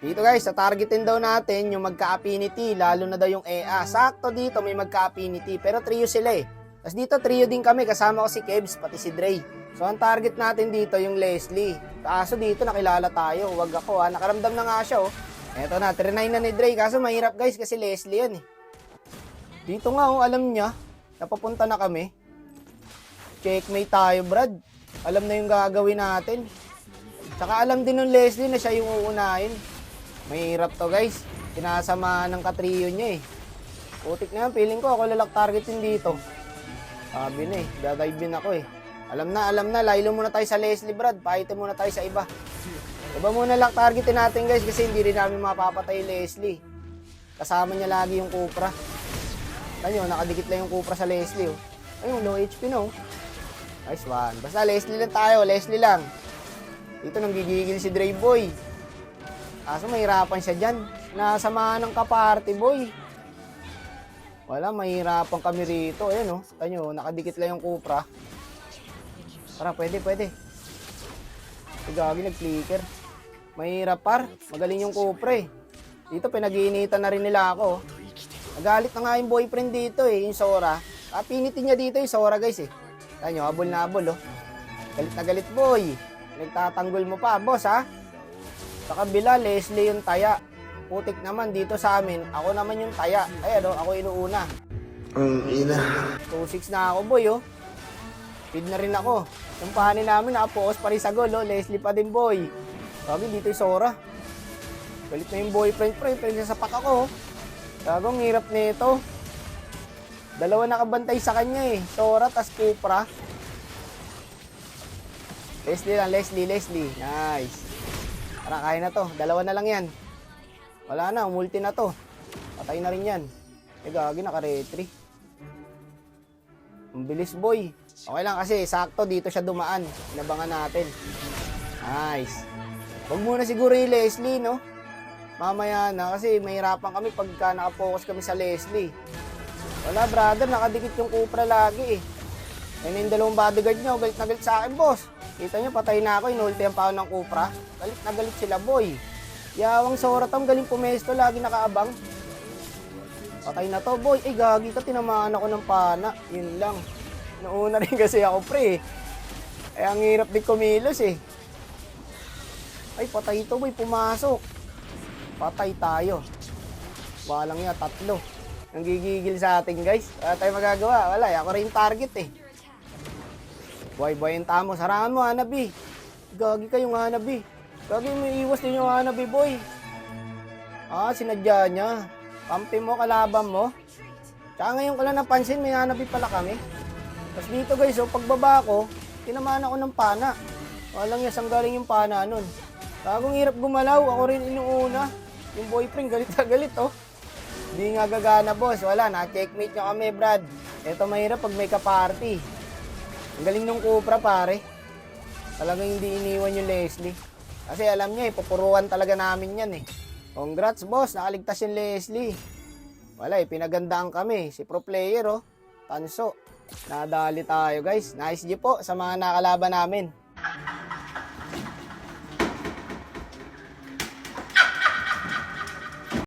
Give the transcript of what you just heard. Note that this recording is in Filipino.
Dito guys, sa targetin daw natin yung magka-affinity, lalo na daw yung EA. Sakto dito may magka-affinity, pero trio sila eh. Tapos dito trio din kami, kasama ko si Kebs, pati si Dre. So ang target natin dito yung Leslie. Kaso dito nakilala tayo, wag ako nakaramdam na nga siya oh. Eto na, trinay na ni Dre, kaso mahirap guys kasi Leslie yan eh. Dito nga oh, alam niya, napapunta na kami. Checkmate tayo Brad, alam na yung gagawin natin. Tsaka alam din ng Leslie na siya yung uunahin. Mahirap to guys. Pinasama ng katrio niya eh. Putik na yan. Feeling ko ako lalak targetin dito. Sabi na eh. Dadive din ako eh. Alam na. Laylo muna tayo sa Leslie Brad. Pahitin muna tayo sa iba. Iba muna lock targetin natin guys. Kasi hindi rin namin mapapatay Leslie. Kasama niya lagi yung Cupra. Tanyo, nakadikit lang yung Cupra sa Leslie oh. Ayun, low HP no. Nice one. Basta Leslie lang tayo. Leslie lang. Dito nang gigigil si Dre Boy. Kaso mahirapan siya dyan. Nasamahan ng kaparty boy. Wala, mahirapan kami rito. Ayan o. Tanyo, nakadikit lang yung Cupra. Tara, pwede. Gagi, nag-flicker. Mahirap par. Magaling yung Cupra eh. Dito, pinag-iinitan na rin nila ako. Nagalit na nga yung boyfriend dito eh, yung Sora. Pinitin niya dito yung Sora guys eh. Tanyo, abol na abol oh. Galit na galit boy. Nagtatanggol mo pa, boss ha. Sa kabila, Leslie yung taya. Putik naman dito sa amin. Ako naman yung taya. Ayan o, ako inuuna. Ina. 2-6 na ako boy oh. Feed na rin ako. Yung pahanin namin nakapokus pa rin sa goal oh. Leslie pa din boy. Sabi dito yung Sora. Galit na yung boyfriend pre. Pinagsasapak ako oh. Sabi ang hirap nito. Dalawa nakabantay sa kanya eh. Sora tas Cupra. Leslie lang, Leslie. Nice. Tara, kaya na to. Dalawa na lang yan. Wala na, multi na to. Patay na rin yan. Gagi, naka-retry. Ang bilis, boy. Okay lang kasi, sakto dito siya dumaan. Inabangan natin. Nice. Huwag muna siguro yung Leslie, no? Mamaya na, kasi mahirapan kami pagka nakapokus kami sa Leslie. Wala, brother, nakadikit yung Cupra lagi eh. Yan yung dalawang bodyguard niya, galit na galit sa akin, boss. Kita nyo, patay na ako, inultihan pa ako ng Cupra. Galit na galit sila, boy. Yawang Sora tam, galing pumesto, lagi nakaabang. Patay na to, boy. Eh, gagi ka, tinamaan ako ng pana. Yun lang. Nauna rin kasi ako, pre. Eh, ang hirap din kumilos, eh. Ay, patay to, boy. Pumasok. Patay tayo. Walang yan, 3. Nanggigigil sa atin, guys. Wala tayong magagawa. Wala, ako rin target, eh. Boy, yung tamo. Sarangan mo, Hanabi. Gagi kayong Hanabi. Gagi, may iwas din yung Hanabi, boy. Sinadya niya. Pampi mo, kalaban mo. Tsaka ngayon ko lang napansin, may Hanabi pala kami. Tapos dito, guys, pagbaba ko, tinamaan ako ng pana. Walang yasang galing yung pana nun. Bagong hirap gumalaw, ako rin inuuna. Yung boyfriend, galit na galit, oh. Hindi nga gagana, boss. Wala, na-checkmate nyo kami, Brad. Ito mahirap pag may ka-party. Ang galing nung Cupra, pare. Talagang hindi iniwan yung Leslie. Kasi alam niya, pupuruan talaga namin yan eh. Congrats, boss. Nakaligtas yung Leslie. Wala pinagandaan kami. Si pro player, oh. Tanso. Nadali tayo, guys. Nice G po sa mga nakalaban namin.